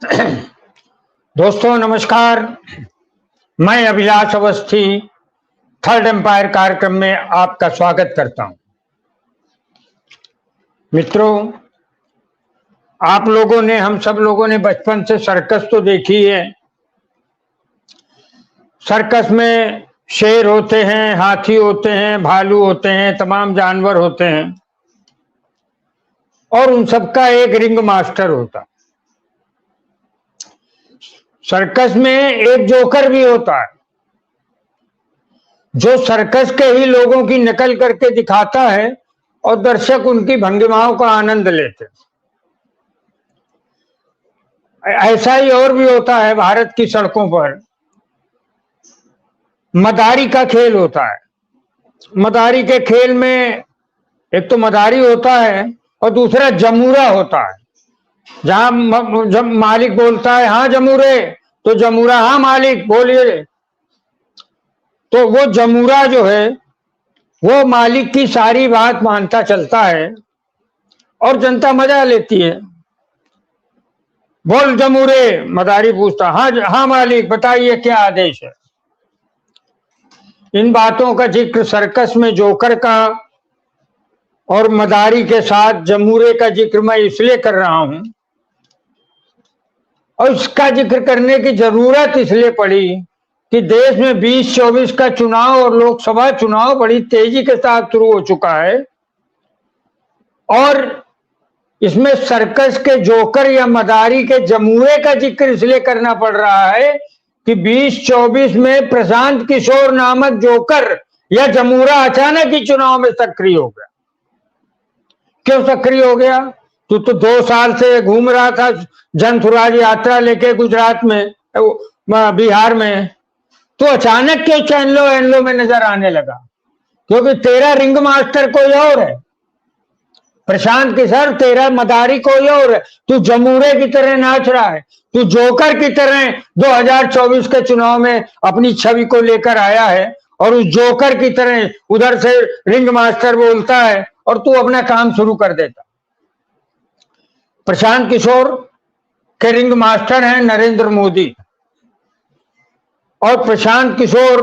दोस्तों नमस्कार, मैं अभिलाष अवस्थी थर्ड एम्पायर कार्यक्रम में आपका स्वागत करता हूं। मित्रों, आप लोगों ने, हम सब लोगों ने बचपन से सर्कस तो देखी है। सर्कस में शेर होते हैं, हाथी होते हैं, भालू होते हैं, तमाम जानवर होते हैं और उन सबका एक रिंग मास्टर होता। सर्कस में एक जोकर भी होता है जो सर्कस के ही लोगों की नकल करके दिखाता है और दर्शक उनकी भंगिमाओं का आनंद लेते हैं। ऐसा ही और भी होता है। भारत की सड़कों पर मदारी का खेल होता है। मदारी के खेल में एक तो मदारी होता है और दूसरा जमूरा होता है। जहां जब मालिक बोलता है हाँ जमूरे, तो जमूरा हाँ मालिक बोलिए। तो वो जमूरा जो है वो मालिक की सारी बात मानता चलता है और जनता मजा लेती है। बोल जमूरे, मदारी पूछता हाँ हाँ मालिक बताइए क्या आदेश है। इन बातों का जिक्र सर्कस में जोकर का और मदारी के साथ जमूरे का जिक्र मैं इसलिए कर रहा हूं और इसका जिक्र करने की जरूरत इसलिए पड़ी कि देश में 2024 का चुनाव और लोकसभा चुनाव बड़ी तेजी के साथ शुरू हो चुका है और इसमें सर्कस के जोकर या मदारी के जमूरे का जिक्र इसलिए करना पड़ रहा है कि 2024 में प्रशांत किशोर नामक जोकर या जमूरा अचानक ही चुनाव में सक्रिय हो गया। क्यों सक्रिय हो गया? तो 2 साल से घूम रहा था जन स्वराज यात्रा लेके गुजरात में, बिहार में, तो अचानक क्यों चैनलों में नजर आने लगा? क्योंकि तेरा रिंग मास्टर कोई और है, प्रशांत किशोर, तेरा मदारी कोई और है। तू जमूरे की तरह नाच रहा है, तू जोकर की तरह 2024 के चुनाव में अपनी छवि को लेकर आया है और उस जोकर की तरह उधर से रिंग मास्टर बोलता है और तू अपना काम शुरू कर देता। प्रशांत किशोर के रिंग मास्टर हैं नरेंद्र मोदी और प्रशांत किशोर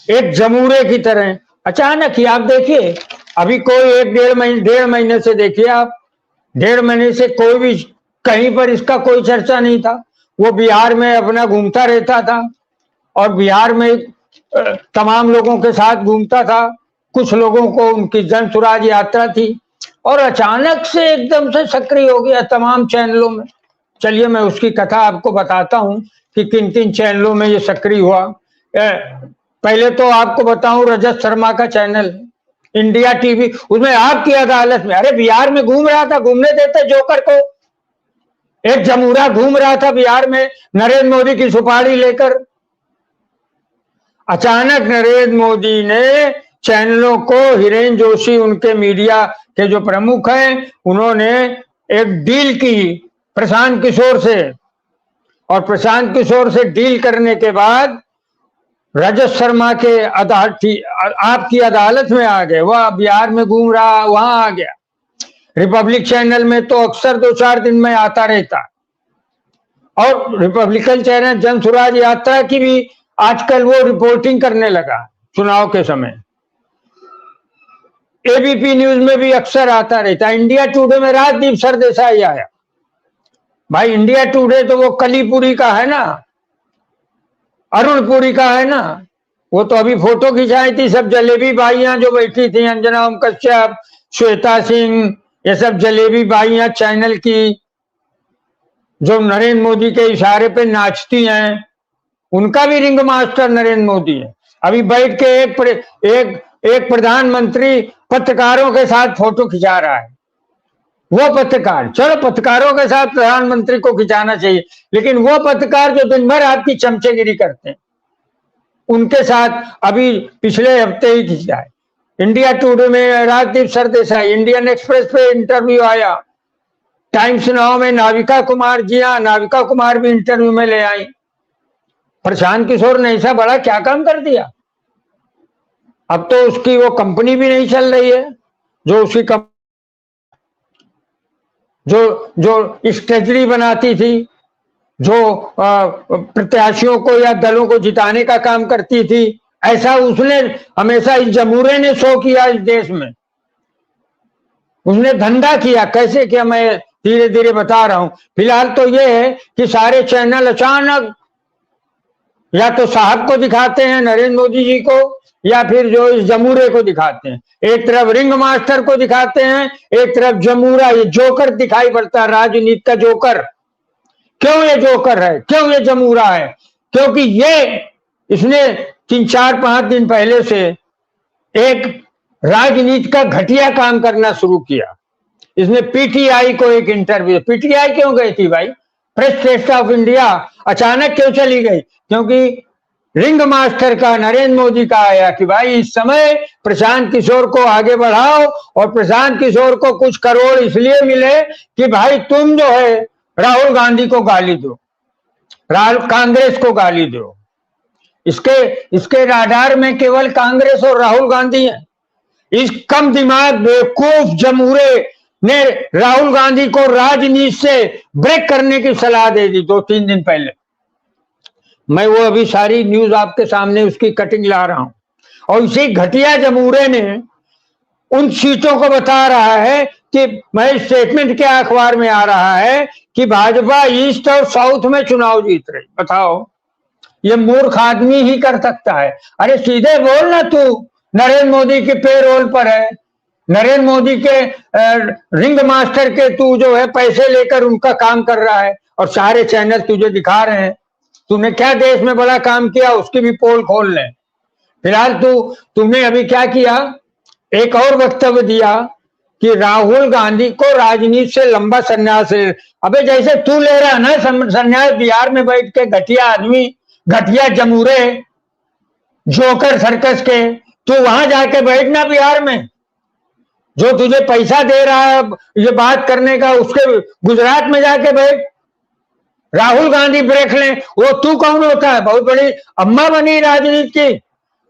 एक जमूरे की तरह अचानक ही, आप देखिए अभी कोई 1-1.5 महीने से देखिए आप, 1.5 महीने से कोई भी कहीं पर इसका कोई चर्चा नहीं था। वो बिहार में अपना घूमता रहता था और बिहार में तमाम लोगों के साथ घूमता था। कुछ लोगों को उनकी जन स्वराज यात्रा थी और अचानक से एकदम से सक्रिय हो गया तमाम चैनलों में। चलिए मैं उसकी कथा आपको बताता हूं कि किन किन चैनलों में ये सक्रिय हुआ। पहले तो आपको बताऊं, रजत शर्मा का चैनल इंडिया टीवी, उसमें आपकी अदालत में, अरे बिहार में घूम रहा था, घूमने देते जोकर को। एक जमूरा घूम रहा था बिहार में नरेंद्र मोदी की सुपारी लेकर। अचानक नरेंद्र मोदी ने चैनलों को, हिरेन जोशी उनके मीडिया के जो प्रमुख हैं, उन्होंने एक डील की प्रशांत किशोर से और प्रशांत किशोर से डील करने के बाद रजत शर्मा के आपकी अदालत में आ गए। वह बिहार में घूम रहा, वहां आ गया। रिपब्लिक चैनल में तो अक्सर 2-4 दिन में आता रहता और रिपब्लिकन चैनल जन स्वराज यात्रा की भी आजकल वो रिपोर्टिंग करने लगा चुनाव के समय। एबीपी न्यूज में भी अक्सर आता रहता। इंडिया टुडे में राजदीप सरदेसाई आया। भाई इंडिया टुडे तो वो कलीपुरी का है ना, अरुणपुरी का है ना। वो तो अभी फोटो खिंचाई थी सब जलेबी बाइयां जो बैठी थी, अंजना ओम कश्यप, श्वेता सिंह, ये सब जलेबी बाइयां चैनल की जो नरेंद्र मोदी के इशारे पे नाचती हैं। उनका भी रिंग मास्टर नरेंद्र मोदी है। अभी बैठ के एक प्रधानमंत्री पत्रकारों के साथ फोटो खिंचा रहा है। वो पत्रकार, चलो पत्रकारों के साथ प्रधानमंत्री को खिंचाना चाहिए, लेकिन वो पत्रकार जो दिन भर आपकी चमचेगिरी करते हैं, उनके साथ अभी पिछले हफ्ते ही खिंचा है। इंडिया टुडे में राजदीप सरदेसाई, इंडियन एक्सप्रेस पे इंटरव्यू आया, टाइम्स नाउ में नाविका कुमार, जी हाँ नाविका कुमार भी इंटरव्यू में ले आई। प्रशांत किशोर ने ऐसा बड़ा क्या काम कर दिया? अब तो उसकी वो कंपनी भी नहीं चल रही है जो उसकी जो स्ट्रेटजी बनाती थी। जो प्रत्याशियों को या दलों को जिताने का काम करती थी, ऐसा उसने हमेशा इस जमूरे ने शो किया इस देश में। उसने धंधा किया। कैसे किया मैं धीरे धीरे बता रहा हूं। फिलहाल तो ये है कि सारे चैनल अचानक या तो साहब को दिखाते हैं, नरेंद्र मोदी जी को, या फिर जो इस जमूरे को दिखाते हैं। एक तरफ रिंग मास्टर को दिखाते हैं, एक तरफ जमूरा, ये जोकर दिखाई पड़ता है, राजनीति का जोकर। क्यों ये जोकर है, क्यों ये जमूरा है? क्योंकि ये इसने 3-4-5 दिन पहले से एक राजनीति का घटिया काम करना शुरू किया। इसने पीटीआई को एक इंटरव्यू, पीटीआई क्यों गई थी भाई? प्रेस ट्रस्ट ऑफ इंडिया अचानक क्यों चली गई? क्योंकि रिंग मास्टर का, नरेंद्र मोदी का आया कि भाई इस समय प्रशांत किशोर को आगे बढ़ाओ, और प्रशांत किशोर को कुछ करोड़ इसलिए मिले कि भाई तुम जो है राहुल गांधी को गाली दो, कांग्रेस को गाली दो। इसके राडार में केवल कांग्रेस और राहुल गांधी है। इस कम दिमाग बेवकूफ जमूरे ने राहुल गांधी को राजनीति से ब्रेक करने की सलाह दे दी 2-3 दिन पहले। मैं वो अभी सारी न्यूज आपके सामने उसकी कटिंग ला रहा हूं। और इसी घटिया जमूरे ने उन सीटों को बता रहा है कि मैं स्टेटमेंट क्या अखबार में आ रहा है कि भाजपा ईस्ट और साउथ में चुनाव जीत रही। बताओ, ये मूर्ख आदमी ही कर सकता है। अरे सीधे बोल ना, तू नरेंद्र मोदी के पेरोल पर है, नरेंद्र मोदी के रिंग मास्टर के तू जो है पैसे लेकर उनका काम कर रहा है, और सारे चैनल तुझे दिखा रहे हैं तूने क्या देश में बड़ा काम किया, उसकी भी पोल खोल ले। फिलहाल तुमने अभी क्या किया, एक और वक्तव्य दिया कि राहुल गांधी को राजनीति से लंबा संन्यास ले। अबे जैसे तू ले रहा ना संन्यास बिहार में बैठ के, घटिया आदमी, घटिया जमूरे, जोकर सर्कस के, तू वहां जाके बैठना बिहार में। जो तुझे पैसा दे रहा है ये बात करने का, उसके गुजरात में जाके बैठ। राहुल गांधी ब्रेक ले, वो तू कौन होता है? बहुत बड़ी अम्मा बनी राजनीति की,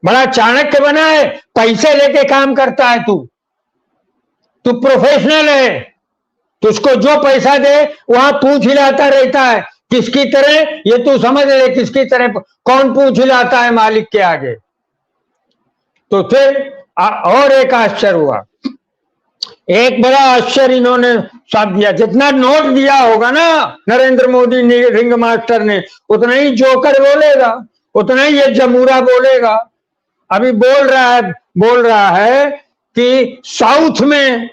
बड़ा चाणक्य बना है, पैसे लेके काम करता है तू प्रोफेशनल है। तुझको जो पैसा दे वहां पूछ हिलाता रहता है। किसकी तरह? ये तू समझ ले, किसकी तरह? कौन पूछ हिलाता है मालिक के आगे? तो फिर और एक आश्चर्य हुआ, एक बड़ा आश्चर्य इन्होंने साथ दिया। जितना नोट दिया होगा ना नरेंद्र मोदी ने, रिंग मास्टर ने, उतना ही जोकर बोलेगा, उतना ही ये जमूरा बोलेगा। अभी बोल रहा है कि साउथ में,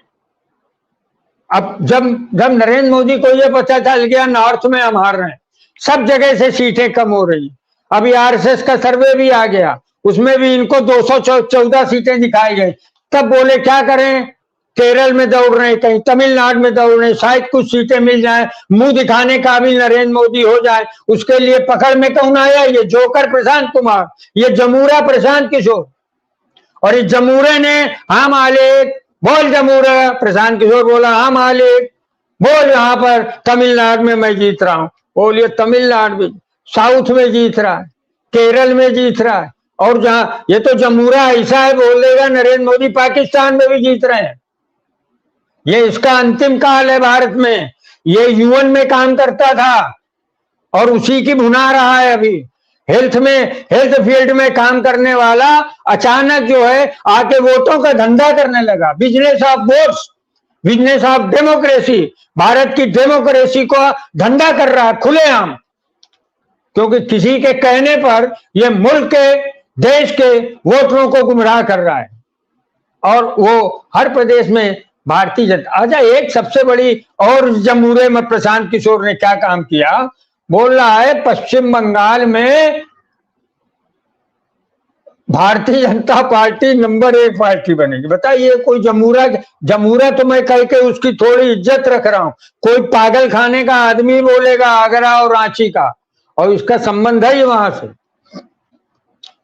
अब जब नरेंद्र मोदी को ये पता चल गया नॉर्थ में हम हार रहे हैं, सब जगह से सीटें कम हो रही, अभी आरएसएस का सर्वे भी आ गया, उसमें भी इनको 214 सीटें दिखाई गई। तब बोले क्या करें, केरल में दौड़ रहे, कहीं तमिलनाडु में दौड़ रहे, शायद कुछ सीटें मिल जाए, मुंह दिखाने काबिल नरेंद्र मोदी हो जाए। उसके लिए पकड़ में कौन आया? ये जोकर प्रशांत कुमार, ये जमूरा प्रशांत किशोर। और इस जमूरे ने हाँ मालिक बोल, जमूरा प्रशांत किशोर बोला हाँ मालिक बोल, यहाँ पर तमिलनाडु में मैं जीत रहा हूं। बोलिए तमिलनाडु में, साउथ में जीत रहा है, केरल में जीत रहा है, और जहां ये तो जमूरा ऐसा है बोल देगा नरेंद्र मोदी पाकिस्तान में भी जीत रहे हैं। ये इसका अंतिम काल है भारत में। ये यूएन में काम करता था और उसी की भुना रहा है अभी। हेल्थ फील्ड में काम करने वाला अचानक जो है आके वोटों का धंधा करने लगा। Business of votes, business of democracy, Bharat की डेमोक्रेसी को धंधा कर रहा है खुलेआम। क्योंकि किसी के कहने पर यह मुल्क के, देश के वोटरों को गुमराह कर रहा है, और वो हर प्रदेश में भारतीय जनता। अच्छा, एक सबसे बड़ी और जमूरे में प्रशांत किशोर ने क्या काम किया, बोल रहा है पश्चिम बंगाल में Bharatiya Janata party number 1 party बनेगी। बताइए, कोई जमूरा तो मैं कह के उसकी थोड़ी इज्जत रख रहा हूं। कोई पागल खाने का आदमी बोलेगा आगरा और रांची का, और इसका संबंध है वहां से।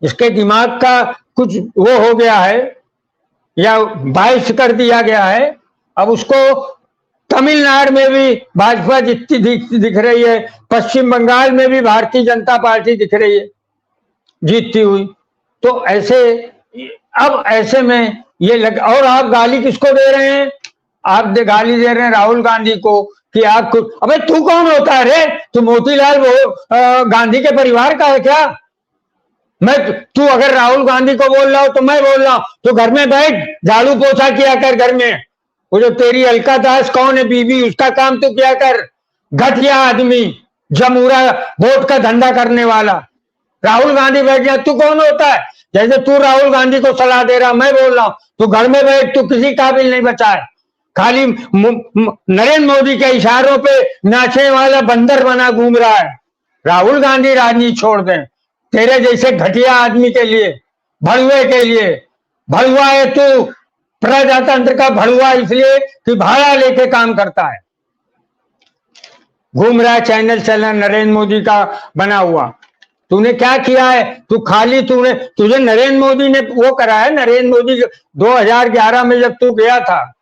इसके दिमाग का कुछ वो हो गया है या बाइस कर दिया गया है। अब उसको तमिलनाडु में भी भाजपा जीतती दिख रही है, पश्चिम बंगाल में भी भारतीय जनता पार्टी दिख रही है जीतती हुई। तो ऐसे में ये और आप गाली किसको दे रहे हैं? आप गाली दे रहे हैं राहुल गांधी को कि आप अबे तू कौन होता है रे? तू मोतीलाल वो गांधी के परिवार का है क्या? तू अगर राहुल गांधी को बोल रहा हो तो मैं बोल रहा हूं, तो घर में बैठ, झाड़ू पोछा किया कर घर में। वो जो तेरी अलका दास कौन है बीबी, उसका काम तो किया कर। घटिया आदमी, जमूरा वोट का धंधा करने वाला। राहुल गांधी बैठ गया, तू कौन होता है? जैसे तू राहुल गांधी को सलाह दे रहा, मैं बोल रहा हूं, तू घर में बैठ, तू किसी काबिल नहीं बचा है। खाली नरेंद्र मोदी के इशारों पे नाचने वाला बंदर बना घूम रहा है। राहुल गांधी राजनीति छोड़ दें, तेरे जैसे घटिया आदमी के लिए, भड़ुए के लिए। भड़ुआ है तू, प्रजातंत्र का भड़ुआ, इसलिए कि भाड़ा लेके काम करता है, घूम रहा है चैनल चैनल नरेंद्र मोदी का बना हुआ। तूने क्या किया है? तू खाली तुझे नरेंद्र मोदी ने वो करा है। नरेंद्र मोदी 2011 में जब तू गया था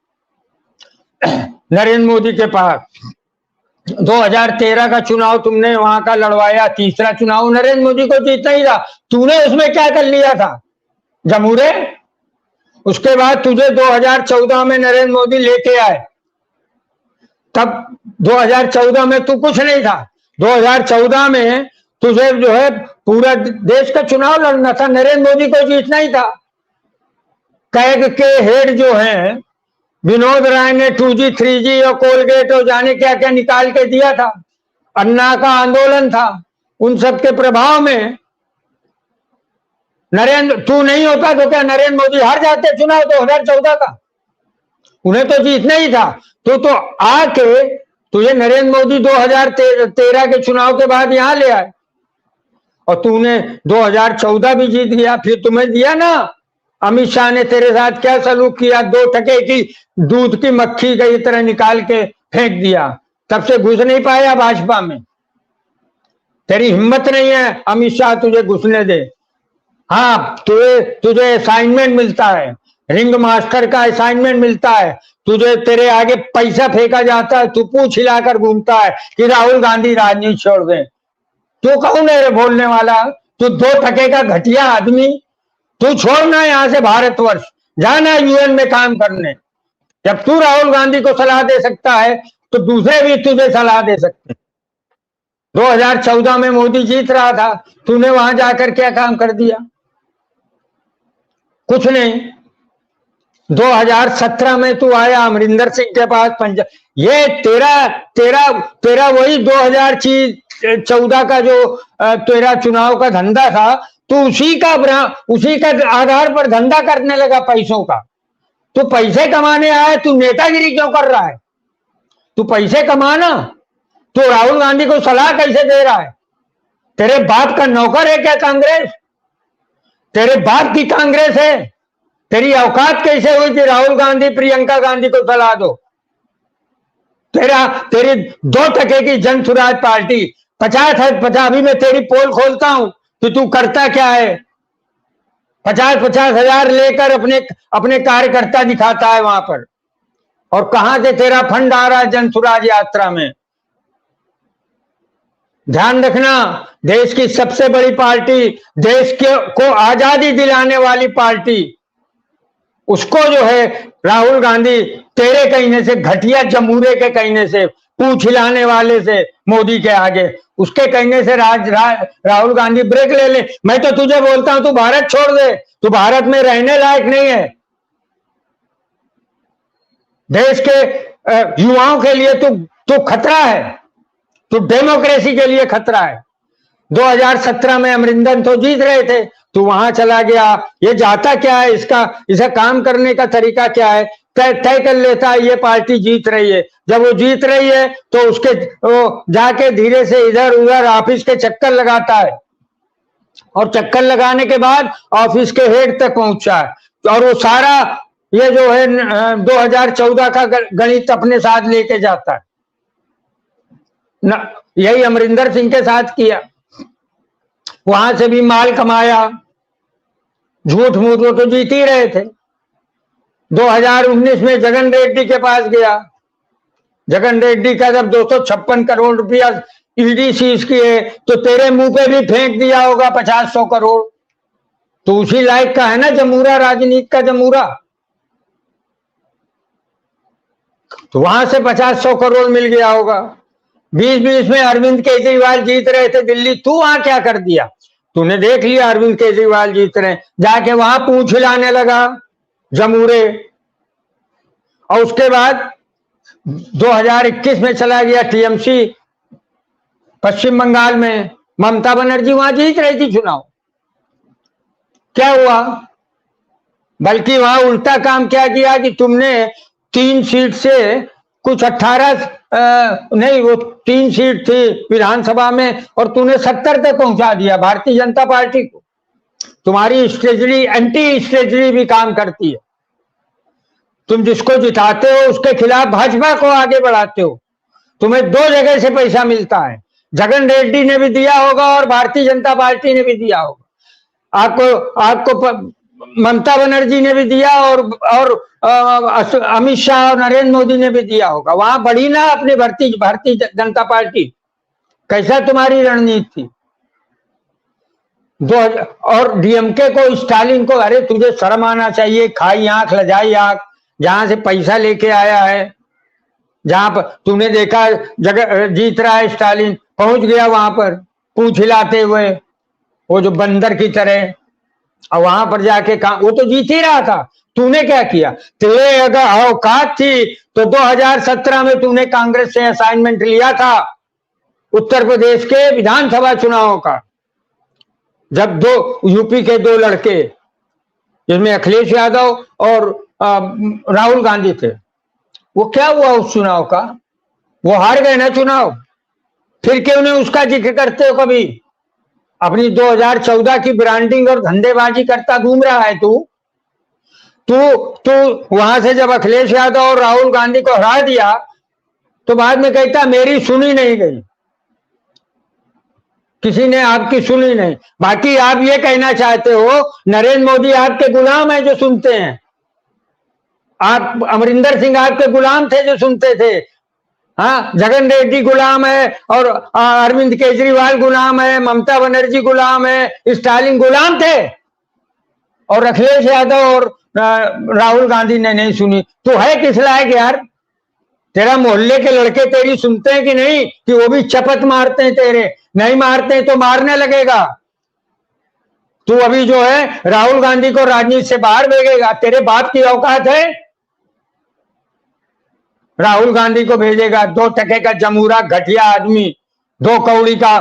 नरेंद्र मोदी के पास, 2013 का चुनाव तुमने वहां का लड़वाया, तीसरा चुनाव नरेंद्र मोदी को जीतना ही था। तूने उसमें क्या कर लिया था जमूरे? उसके बाद तुझे 2014 में नरेंद्र मोदी लेके आए, तब 2014 में तू कुछ नहीं था। 2014 में तुझे जो है पूरा देश का चुनाव लड़ना था, नरेंद्र मोदी को जीतना ही था। कैग के हेड जो हैं विनोद राय ने 2G 3G और कोलगेट और जाने क्या क्या निकाल के दिया था। अन्ना का आंदोलन था, उन सब के प्रभाव में तू नहीं होता तो क्या नरेंद्र मोदी हार जाते चुनाव 2014 का? उन्हें तो जीतना ही था। तो आके तुझे नरेंद्र मोदी 2013 के चुनाव के बाद यहां ले आए, और तूने 2014 भी जीत गया। फिर तुम्हें दिया ना, अमित शाह ने तेरे साथ क्या सलूक किया, 2 टके की दूध की मक्खी की तरह निकाल के फेंक दिया। तब से घुस नहीं पाया भाजपा में, तेरी हिम्मत नहीं है अमित शाह तुझे घुसने दे। हाँ, तुझे असाइनमेंट मिलता है, रिंग मास्टर का असाइनमेंट मिलता है तुझे, तेरे आगे पैसा फेंका जाता है, तू पूछ हिलाकर घूमता है कि राहुल गांधी राजनीति छोड़ दे। तू कौन है बोलने वाला? तू 2 टके का घटिया आदमी। तू छोड़ना यहां से भारतवर्ष, जाना यूएन में काम करने। जब तू राहुल गांधी को सलाह दे सकता है तो दूसरे भी तुझे सलाह दे सकते हैं। 2014 में मोदी जीत रहा था, तूने वहां जाकर क्या काम कर दिया? कुछ नहीं। 2017 में तू आया अमरिंदर सिंह के पास पंजाब, ये तेरा वही 2014 का जो तेरा चुनाव का धंधा था, तू उसी का आधार पर धंधा करने लगा पैसों का। तू पैसे कमाने आया, तू नेतागिरी क्यों कर रहा है? तू पैसे कमाना, तो राहुल गांधी को सलाह कैसे दे रहा है? तेरे बाप का नौकर है क्या कांग्रेस? तेरे बाप की कांग्रेस है? तेरी औकात कैसे हुई कि राहुल गांधी प्रियंका गांधी को सलाह दो? तेरी 2 टके की जन स्वराज पार्टी 50 अभी मैं तेरी पोल खोलता हूं कि तू करता क्या है। 50 हजार लेकर अपने कार्यकर्ता दिखाता है वहां पर, और कहां से तेरा फंड आ रहा है जन स्वराज यात्रा में? ध्यान रखना, देश की सबसे बड़ी पार्टी, देश को आजादी दिलाने वाली पार्टी, उसको जो है राहुल गांधी तेरे कहने से, घटिया जमूरे के कहने से, पूछ हिलाने वाले से मोदी के आगे, उसके कहने से राहुल गांधी ब्रेक ले ले। मैं तो तुझे बोलता हूं तू भारत छोड़ दे, तू भारत में रहने लायक नहीं है। देश के युवाओं के लिए तू खतरा है, तू डेमोक्रेसी के लिए खतरा है। 2017 में अमरिंदर तो जीत रहे थे, तू वहां चला गया। ये जाता क्या है, इसका काम करने का तरीका क्या है, तय कर लेता है ये पार्टी जीत रही है। जब वो जीत रही है तो वो जाके धीरे से इधर उधर ऑफिस के चक्कर लगाता है, और चक्कर लगाने के बाद ऑफिस के हेड तक पहुंचा है, और वो सारा ये जो है 2014 का गणित अपने साथ लेके जाता है। यही अमरिंदर सिंह के साथ किया, वहां से भी माल कमाया, झूठ मूठ वो तो जीत ही रहे थे। 2019 में जगन रेड्डी के पास गया, जगन रेड्डी का जब 256 करोड़ रुपया ईडी सीज किए, तो तेरे मुंह पे भी फेंक दिया होगा 50-100 करोड़। तो उसी लायक का है ना जमूरा, राजनीति का जमूरा। तो वहां से 50-100 करोड़ मिल गया होगा। 2020 में अरविंद केजरीवाल जीत रहे थे दिल्ली, तू वहां क्या कर दिया? तूने देख लिया अरविंद केजरीवाल जीत रहे, जाके वहां पूंछ हिलाने लगा जमूरे। और उसके बाद 2021 में चला गया टीएमसी पश्चिम बंगाल में, ममता बनर्जी वहां जीत रही थी चुनाव। क्या हुआ? बल्कि वहां उल्टा काम क्या किया कि तुमने 3 सीट से कुछ 18 नहीं, वो 3 सीट थी विधानसभा में और तूने 70 तक पहुंचा दिया भारतीय जनता पार्टी को। तुम्हारी स्ट्रेटजी एंटी स्ट्रेटजी भी काम करती है। तुम जिसको जिताते हो उसके खिलाफ भाजपा को आगे बढ़ाते हो। तुम्हें 2 जगह से पैसा मिलता है, जगन रेड्डी ने भी दिया होगा और भारतीय जनता पार्टी ने भी दिया होगा। आपको ममता बनर्जी ने भी दिया और अमित शाह और नरेंद्र मोदी ने भी दिया होगा। वहां बढ़ी ना अपनी भारतीय जनता पार्टी। कैसा तुम्हारी रणनीति थी? और डीएमके को, स्टालिन को, अरे तुझे शर्म आना चाहिए, खाई आंख लजाई आंख। जहां से पैसा लेके आया है, जहां पर तूने देखा जगह जीत रहा है स्टालिन, पहुंच गया वहां पर पूंछ हिलाते हुए, वो जो बंदर की तरह। और वहां पर जाके वो तो जीत ही रहा था। तूने क्या किया? तेरे अगर औकात थी तो 2017 में तूने कांग्रेस से असाइनमेंट लिया था उत्तर प्रदेश के विधानसभा चुनावों का, जब यूपी के 2 लड़के, जिसमें अखिलेश यादव और राहुल गांधी थे, वो क्या हुआ उस चुनाव का? वो हार गए ना चुनाव। फिर क्यों नहीं उसका जिक्र करते हो कभी? अपनी 2014 की ब्रांडिंग और धंधेबाजी करता घूम रहा है तू। वहां से जब अखिलेश यादव और राहुल गांधी को हरा दिया तो बाद में कहता मेरी सुनी नहीं गई, किसी ने आपकी सुनी नहीं। बाकी आप ये कहना चाहते हो नरेंद्र मोदी आपके गुलाम है जो सुनते हैं। आप, अमरिंदर सिंह आपके गुलाम थे जो सुनते थे। हाँ, जगन रेड्डी गुलाम है और अरविंद केजरीवाल गुलाम है, ममता बनर्जी गुलाम है, स्टालिन गुलाम थे, और अखिलेश यादव और राहुल गांधी ने नहीं सुनी। तो है किस लायक यार? तेरा मोहल्ले के लड़के तेरी सुनते हैं कि नहीं? कि वो भी चपत मारते हैं तेरे? नहीं मारते तो मारने लगेगा। तू अभी जो है राहुल गांधी को राजनीति से बाहर भेजेगा। तेरे बाप की औकात है? राहुल गांधी को भेजेगा? 2 टके का जमूरा घटिया आदमी, 2 कौड़ी का,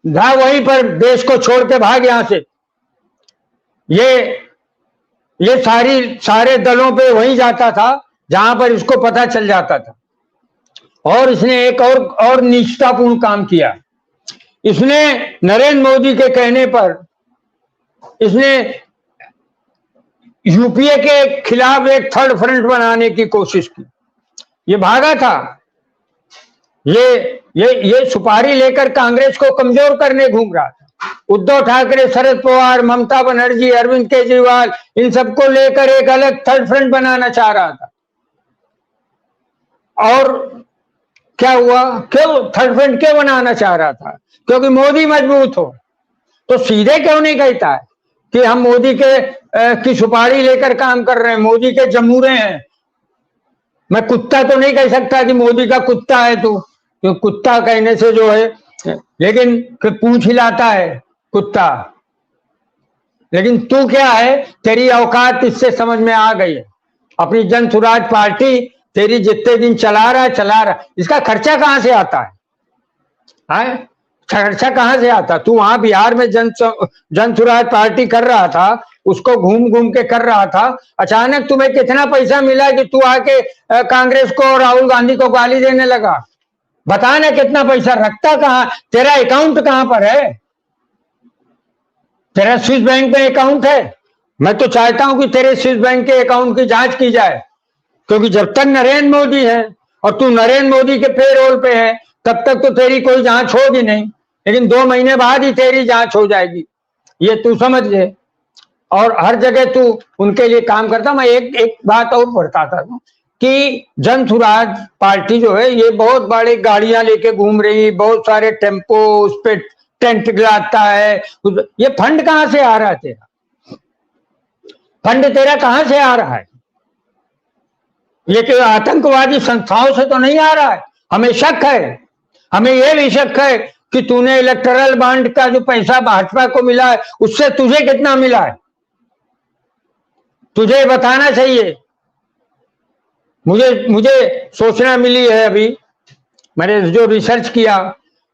वहीं पर देश को छोड़ के भाग यहां से। ये सारे दलों पे वहीं जाता था जहां पर इसको पता चल जाता था। और इसने एक और निष्ठापूर्ण काम किया। इसने नरेंद्र मोदी के कहने पर इसने यूपीए के खिलाफ एक थर्ड फ्रंट बनाने की कोशिश की। ये भागा था, ये सुपारी लेकर कांग्रेस को कमजोर करने घूम रहा था। उद्धव ठाकरे, शरद पवार, ममता बनर्जी, अरविंद केजरीवाल, इन सबको लेकर एक अलग थर्ड फ्रंट बनाना चाह रहा था। और क्या हुआ? क्यों थर्ड फ्रंट क्यों बनाना चाह रहा था? क्योंकि मोदी मजबूत हो। तो सीधे क्यों नहीं कहता है कि हम मोदी की सुपारी लेकर काम कर रहे हैं, मोदी के जमूरे हैं? मैं कुत्ता तो नहीं कह सकता कि मोदी का कुत्ता है तू, तो कुत्ता कहने से जो है, लेकिन पूंछ हिलाता है कुत्ता। लेकिन तू क्या है? तेरी औकात इससे समझ में आ गई है। अपनी जन सुराज पार्टी तेरी जितने दिन चला रहा, इसका खर्चा कहां से आता है? खर्चा कहां से आता? तू वहां बिहार में जन सुराज पार्टी कर रहा था, उसको घूम घूम के कर रहा था। अचानक तुम्हें कितना पैसा मिला कि तू आके कांग्रेस को और राहुल गांधी को गाली देने लगा? बता ना कितना पैसा रखता कहां? तेरा अकाउंट कहां पर है? तेरा स्विस बैंक में अकाउंट है? मैं तो चाहता हूं कि तेरे स्विस बैंक के अकाउंट की जांच की जाए, क्योंकि जब तक नरेंद्र मोदी है और तू नरेंद्र मोदी के पेरोल पे है तब तक तो तेरी कोई जांच होगी नहीं, लेकिन 2 महीने बाद ही तेरी जांच हो जाएगी, ये तू समझ ले। और हर जगह तू उनके लिए काम करता। मैं एक बात और बताता हूं कि जन सुराज पार्टी जो है ये बहुत बड़ी गाड़ियां लेके घूम रही, बहुत सारे टेम्पो, उस पर टेंट गिराता है। ये फंड कहां से आ रहा है? तेरा फंड तेरा कहां से आ रहा है? ये कि आतंकवादी संस्थाओं से तो नहीं आ रहा है। हमें शक है, हमें यह भी शक है कि तूने इलेक्टोरल बॉन्ड का जो पैसा भाजपा को मिला है उससे तुझे कितना मिला है, तुझे बताना चाहिए। मुझे सोचना मिली है, अभी मैंने जो रिसर्च किया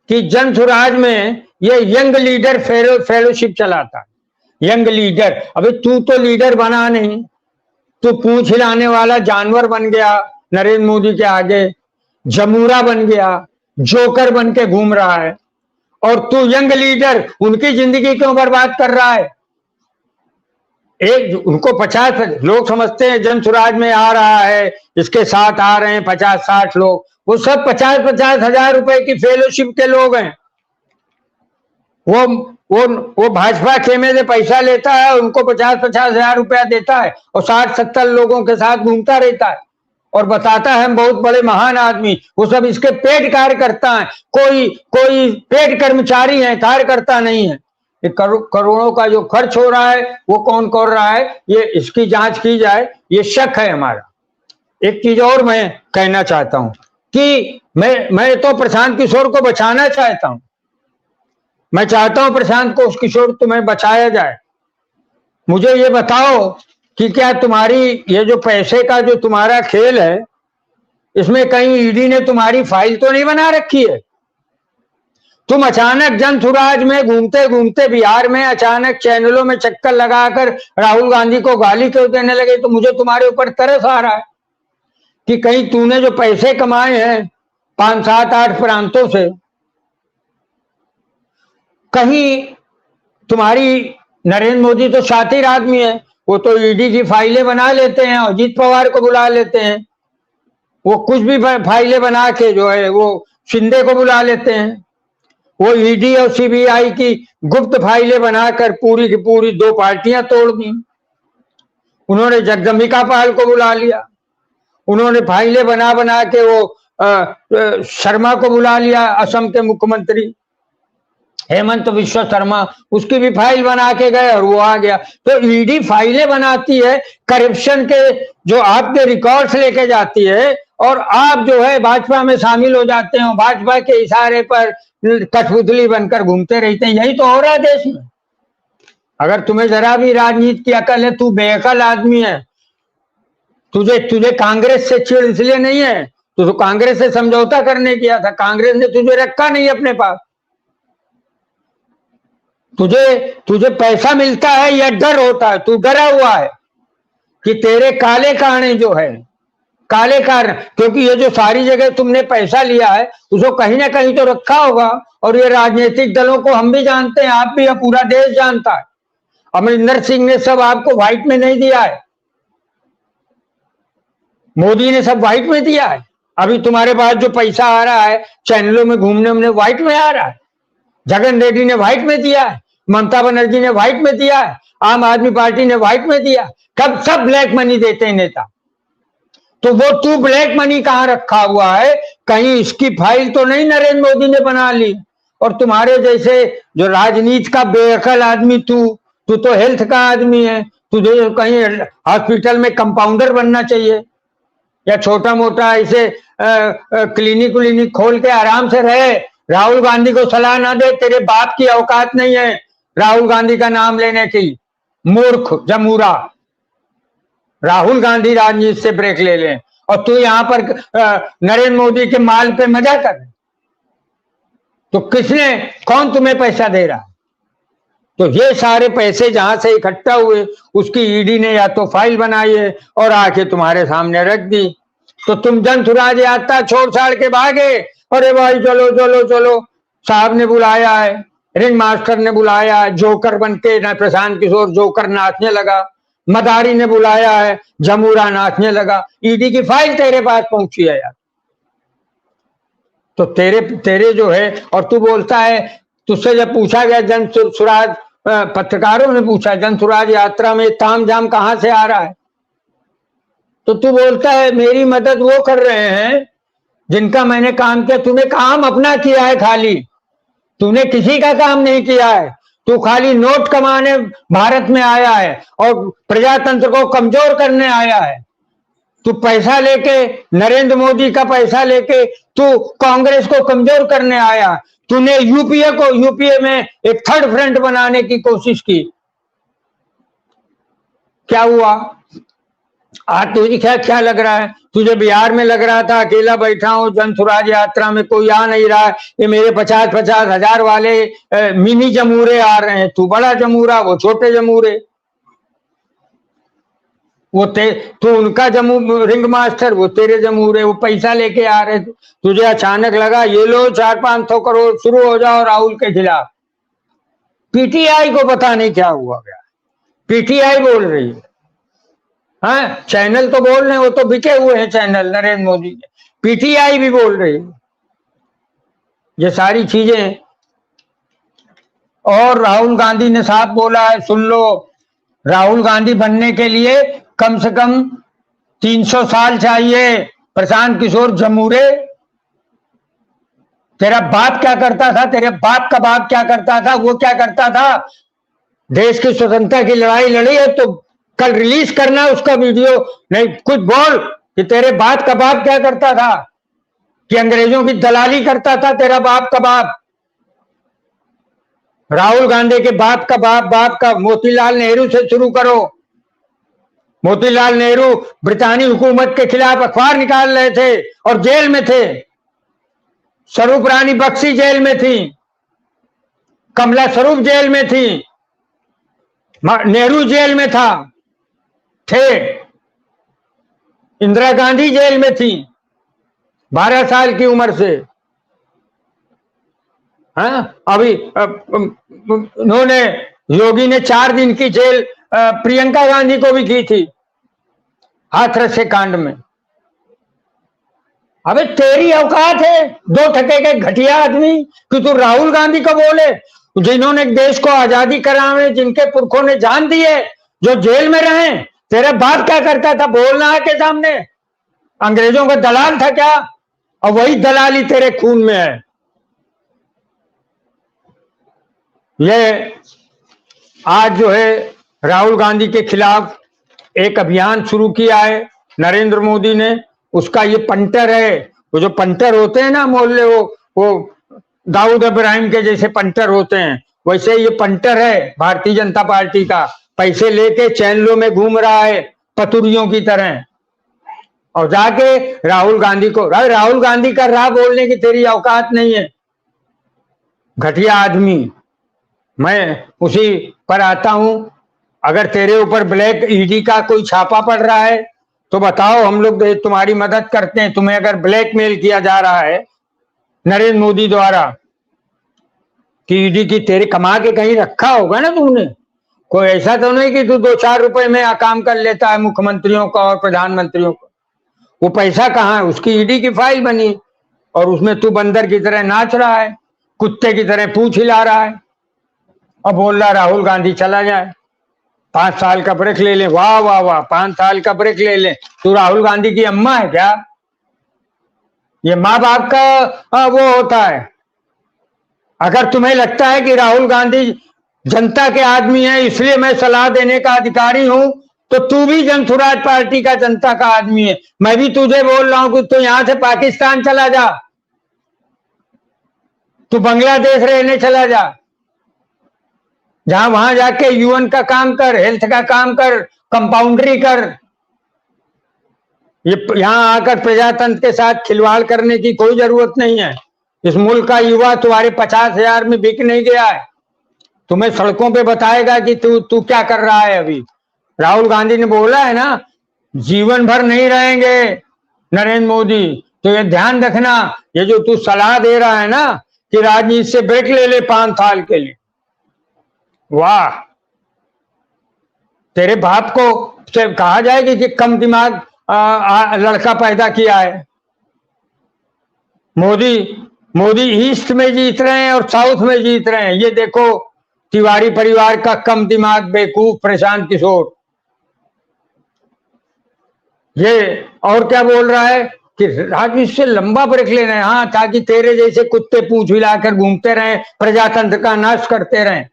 कि जन सुराज में ये यंग लीडर फेलोशिप चलाता है। यंग लीडर, अबे तू तो लीडर बना नहीं, तू पूंछ हिलाने वाला जानवर बन गया नरेंद्र मोदी के आगे, जमूरा बन गया, जोकर बन के घूम रहा है। और तू यंग लीडर उनकी जिंदगी क्यों बर्बाद कर रहा है? एक उनको 50 लोग समझते हैं जन सुराज में आ रहा है, इसके साथ आ रहे हैं 50-60 लोग, वो सब 50-50 हजार रुपए की फेलोशिप के लोग हैं। वो भाजपा खेमे से पैसा लेता है, उनको 50-50 हजार रुपया देता है और 60-70 लोगों के साथ घूमता रहता है और बताता है हम बहुत बड़े महान आदमी। वो सब इसके पेड कार्यकर्ता है, कोई पेड कर्मचारी है, कार्यकर्ता नहीं है। करोड़ों का जो खर्च हो रहा है वो कौन कर रहा है, ये इसकी जांच की जाए, ये शक है हमारा। एक चीज और मैं कहना चाहता हूं कि मैं तो प्रशांत किशोर को बचाना चाहता हूं। मैं चाहता हूं प्रशांत को किशोर तुम्हें बचाया जाए। मुझे ये बताओ कि क्या तुम्हारी ये जो पैसे का जो तुम्हारा खेल है, इसमें कहीं ईडी ने तुम्हारी फाइल तो नहीं बना रखी है? तुम अचानक जन सुराज में घूमते घूमते बिहार में अचानक चैनलों में चक्कर लगाकर राहुल गांधी को गाली क्यों देने लगे? तो मुझे तुम्हारे ऊपर तरस आ रहा है कि कहीं तूने जो पैसे कमाए हैं 5-7-8 प्रांतों से, कहीं तुम्हारी नरेंद्र मोदी तो शातिर आदमी है, वो तो ईडी की फाइलें बना लेते हैं, अजीत पवार को बुला लेते हैं, वो कुछ भी फाइलें बना के जो है वो शिंदे को बुला लेते हैं। वो ईडी और सीबीआई की गुप्त फाइलें बनाकर पूरी की पूरी 2 पार्टियां तोड़ दी। उन्होंने जगदम्बिका पाल को बुला लिया, उन्होंने फाइलें बना बना के वो शर्मा को बुला लिया, असम के मुख्यमंत्री हेमंत विश्व शर्मा, उसकी भी फाइल बना के गए और वो आ गया। तो ईडी फाइलें बनाती है, करप्शन के जो आपके रिकॉर्ड्स लेके जाती है, और आप जो है भाजपा में शामिल हो जाते हो, भाजपा के इशारे पर कठपुतली बनकर घूमते रहते हैं। यही तो हो रहा है देश में। अगर तुम्हें जरा भी राजनीति की अकल है, तू बेअकल आदमी है। तुझे कांग्रेस से चिढ़ इसलिए नहीं है, तो कांग्रेस से समझौता करने किया था, कांग्रेस ने तुझे रखा नहीं अपने पास। तुझे पैसा मिलता है या डर होता है? तू डरा हुआ है कि तेरे काले काने जो है, काले कारण, क्योंकि ये जो सारी जगह तुमने पैसा लिया है उसको कहीं ना कहीं तो रखा होगा। और ये राजनीतिक दलों को हम भी जानते हैं, आप भी, पूरा देश जानता है। अमरिंदर सिंह ने सब आपको व्हाइट में नहीं दिया है, मोदी ने सब व्हाइट में दिया है। अभी तुम्हारे पास जो पैसा आ रहा है चैनलों में घूमने में व्हाइट में आ रहा है, जगन रेड्डी ने व्हाइट में दिया है, ममता बनर्जी ने व्हाइट में दिया है, आम आदमी पार्टी ने व्हाइट में दिया। कब सब ब्लैक मनी देते हैं नेता, तो वो तू ब्लैक मनी कहां रखा हुआ है? कहीं इसकी फाइल तो नहीं नरेंद्र मोदी ने बना ली? और तुम्हारे जैसे जो राजनीति का बेअकल आदमी, तू तो हेल्थ का आदमी है, तुझे कहीं हॉस्पिटल में कंपाउंडर बनना चाहिए या छोटा मोटा ऐसे क्लिनिक खोल के आराम से रहे। राहुल गांधी को सलाह ना दे, तेरे बाप की औकात नहीं है राहुल गांधी का नाम लेने की, मूर्ख जमूरा। राहुल गांधी राजनीति से ब्रेक ले लें और तू यहां पर नरेंद्र मोदी के माल पे मजा कर। तो कौन तुम्हें पैसा दे रहा? तो ये सारे पैसे जहां से इकट्ठा हुए उसकी ईडी ने या तो फाइल बनाई है और आके तुम्हारे सामने रख दी। तो तुम जन सुराज यात्रा छोड़ छाड़ के भागे, अरे भाई चलो चलो चलो, साहब ने बुलाया है, रिंग मास्टर ने बुलाया है, जोकर बन के ना प्रशांत किशोर जोकर नाचने लगा, मदारी ने बुलाया है, जमूरा नाचने लगा, ईडी की फाइल तेरे पास पहुंची है यार। तो तेरे जो है, और तू बोलता है, तुझसे जब पूछा गया जन सुराज, पत्रकारों ने पूछा जन सुराज यात्रा में तामझाम कहां से आ रहा है, तो तू बोलता है मेरी मदद वो कर रहे हैं जिनका मैंने काम किया। तूने काम अपना किया है, खाली तूने किसी का काम नहीं किया है। तू खाली नोट कमाने भारत में आया है और प्रजातंत्र को कमजोर करने आया है। तू पैसा लेके, नरेंद्र मोदी का पैसा लेके तू कांग्रेस को कमजोर करने आया। तूने यूपीए में एक थर्ड फ्रंट बनाने की कोशिश की। क्या हुआ? आज तुझे क्या लग रहा है? तुझे बिहार में लग रहा था अकेला बैठा हूं, जन स्वराज यात्रा में कोई आ नहीं रहा है, ये मेरे 50-50 हजार वाले मिनी जमूरे आ रहे हैं। तू बड़ा जमूरा, वो छोटे जमूरे। तू उनका रिंग मास्टर, वो तेरे जमूरे। वो पैसा लेके आ रहे थे, तुझे अचानक लगा ये लो 400-500 करोड़, शुरू हो जाओ राहुल के खिलाफ। पीटीआई को पता नहीं क्या हुआ गया, पीटीआई बोल रही है। हाँ, चैनल तो बोल रहे हैं, वो तो बिके हुए हैं चैनल नरेंद्र मोदी के। पीटीआई भी बोल रही है ये सारी चीजें। और राहुल गांधी ने साफ बोला है, सुन लो, राहुल गांधी बनने के लिए कम से कम 300 साल चाहिए। प्रशांत किशोर जमूरे, तेरा बाप क्या करता था? तेरे बाप का बाप क्या करता था? वो क्या करता था? देश की स्वतंत्रता की लड़ाई लड़ी है तो कल रिलीज करना उसका वीडियो। नहीं, कुछ बोल कि तेरे बाप का बाप क्या करता था, कि अंग्रेजों की दलाली करता था तेरा बाप का बाप। राहुल गांधी के बाप का बाप का मोतीलाल नेहरू से शुरू करो। मोतीलाल नेहरू ब्रितानी हुकूमत के खिलाफ अखबार निकाल रहे थे और जेल में थे। स्वरूप रानी बख्शी जेल में थी, कमला स्वरूप जेल में थी, नेहरू जेल में थे, इंदिरा गांधी जेल में थी 12 साल की उम्र से। अभी उन्होंने, योगी ने 4 दिन की जेल प्रियंका गांधी को भी की थी हाथरस के कांड में। अबे तेरी औकात है 2 टके के घटिया आदमी कि तू राहुल गांधी को बोले, जिन्होंने देश को आजादी कराने, जिनके पुरखों ने जान दिए, जो जेल में रहे। तेरा बाप क्या करता था? बोलना है के सामने। अंग्रेजों का दलाल था क्या? और वही दलाली तेरे खून में है। ये आज जो है राहुल गांधी के खिलाफ एक अभियान शुरू किया है नरेंद्र मोदी ने। उसका ये पंटर है, वो जो पंटर होते हैं ना मोहल्ले, वो दाऊद इब्राहिम के जैसे पंटर होते हैं, वैसे ये पंटर है भारतीय जनता पार्टी का। पैसे लेके चैनलों में घूम रहा है पतुरियों की तरह, और जाके राहुल गांधी को, राहुल गांधी का राह बोलने की तेरी औकात नहीं है, घटिया आदमी। मैं उसी पर आता हूं। अगर तेरे ऊपर ब्लैक ईडी का कोई छापा पड़ रहा है तो बताओ, हम लोग तुम्हारी मदद करते हैं। तुम्हें अगर ब्लैकमेल किया जा रहा है नरेंद्र मोदी द्वारा कि ईडी की तेरे कमा के कहीं रखा होगा ना तुमने, कोई ऐसा तो नहीं कि तू 2-4 रुपए में काम कर लेता है मुख्यमंत्रियों का और प्रधानमंत्रियों का। वो पैसा कहाँ है? उसकी ईडी की फाइल बनी और उसमें तू बंदर की तरह नाच रहा है, कुत्ते की तरह पूंछ हिला रहा है और बोल रहा राहुल गांधी चला जाए, 5 साल का ब्रेक ले ले। वाह वाह वाह, 5 साल का ब्रेक ले ले। तू राहुल गांधी की अम्मा है क्या? ये माँ बाप का वो होता है। अगर तुम्हें लगता है कि राहुल गांधी जनता के आदमी है इसलिए मैं सलाह देने का अधिकारी हूं, तो तू भी जन स्वराज पार्टी का जनता का आदमी है। मैं भी तुझे बोल रहा हूं कि तू यहां से पाकिस्तान चला जा, तू बांग्लादेश रहने चला जा, जहां वहां जाके यूएन का काम कर, हेल्थ का काम कर, कंपाउंडरी कर। ये यहां आकर प्रजातंत्र के साथ खिलवाड़ करने की कोई जरूरत नहीं है। इस मुल्क का युवा तुम्हारे 50,000 में बिक नहीं गया है। तुम्हें सड़कों पे बताएगा कि तू क्या कर रहा है अभी। राहुल गांधी ने बोला है ना, जीवन भर नहीं रहेंगे नरेंद्र मोदी। तो ये ध्यान रखना, ये जो तू सलाह दे रहा है ना कि राजनीति से ब्रेक ले ले 5 साल के लिए, वाह। तेरे बाप को से कहा जाएगी कि कम दिमाग लड़का पैदा किया है। मोदी ईस्ट में जीत रहे हैं और साउथ में जीत रहे हैं। ये देखो तिवारी परिवार का कम दिमाग बेवकूफ प्रशांत किशोर, ये और क्या बोल रहा है कि राजनीति से लंबा ब्रेक लेना है। हाँ, ताकि तेरे जैसे कुत्ते पूंछ हिलाकर घूमते रहें, प्रजातंत्र का नाश करते रहें।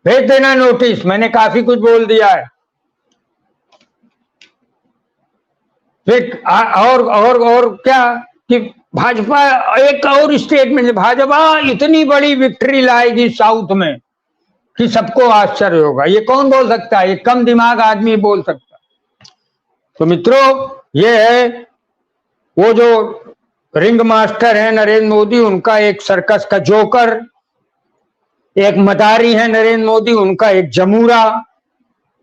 भेज देना नोटिस, मैंने काफी कुछ बोल दिया है। फिर और क्या कि भाजपा एक और स्टेटमेंट, भाजपा इतनी बड़ी विक्ट्री लाएगी साउथ में कि सबको आश्चर्य होगा। ये कौन बोल सकता है? ये कम दिमाग आदमी बोल सकता है। तो मित्रों, ये है वो जो रिंग मास्टर है नरेंद्र मोदी, उनका एक सर्कस का जोकर, एक मदारी है नरेंद्र मोदी, उनका एक जमूरा।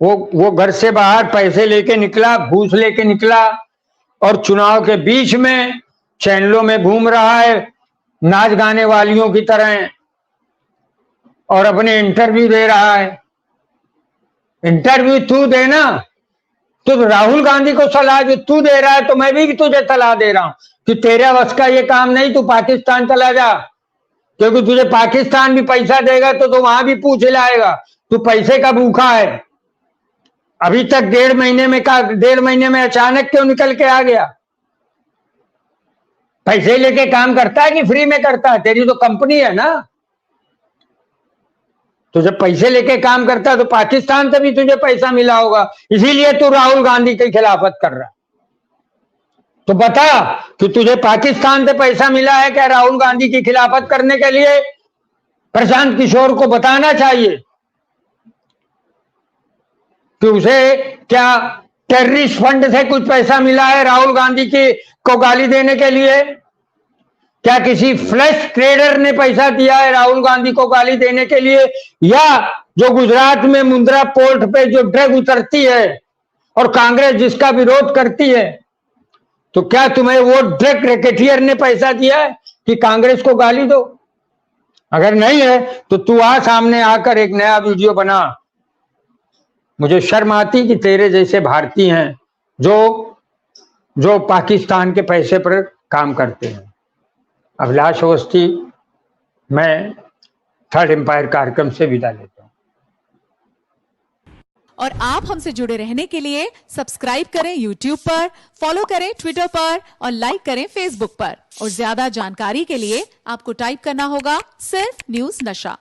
वो घर से बाहर पैसे लेके निकला, घूस लेके निकला, और चुनाव के बीच में चैनलों में घूम रहा है नाच गाने वालियों की तरह, और अपने इंटरव्यू दे रहा है। इंटरव्यू तू देना, तो राहुल गांधी को सलाह जो तू दे रहा है, तो मैं भी तुझे सलाह दे रहा हूं कि तेरे वश का ये काम नहीं, तू पाकिस्तान चला जा, क्योंकि तुझे पाकिस्तान भी पैसा देगा तो वहां भी पूछ लाएगा। तू पैसे का भूखा है। अभी तक 1.5 महीने में अचानक क्यों निकल के आ गया? पैसे लेके काम करता है कि फ्री में करता है? तेरी तो कंपनी है ना। तो जब पैसे लेके काम करता है तो पाकिस्तान से भी तुझे पैसा मिला होगा, इसीलिए तू राहुल गांधी की खिलाफत कर रहा है। तो बता कि तुझे पाकिस्तान से पैसा मिला है क्या राहुल गांधी की खिलाफत करने के लिए? प्रशांत किशोर को बताना चाहिए कि उसे क्या टेररिस्ट फंड से कुछ पैसा मिला है राहुल गांधी की को गाली देने के लिए? क्या किसी फ्लैश ट्रेडर ने पैसा दिया है राहुल गांधी को गाली देने के लिए? या जो गुजरात में मुंद्रा पोर्ट पे जो ड्रग उतरती है और कांग्रेस जिसका विरोध करती है, तो क्या तुम्हें वो ड्रग रैकेटियर ने पैसा दिया है कि कांग्रेस को गाली दो? अगर नहीं है तो तू आ सामने आकर एक नया वीडियो बना। मुझे शर्म आती कि तेरे जैसे भारतीय हैं जो पाकिस्तान के पैसे पर काम करते हैं। अभिलाष अवस्थी, मैं थर्ड एम्पायर कार्यक्रम से विदा लेता हूं। और आप हमसे जुड़े रहने के लिए सब्सक्राइब करें YouTube पर, फॉलो करें ट्विटर पर और लाइक करें Facebook पर। और ज्यादा जानकारी के लिए आपको टाइप करना होगा सिर्फ न्यूज नशा।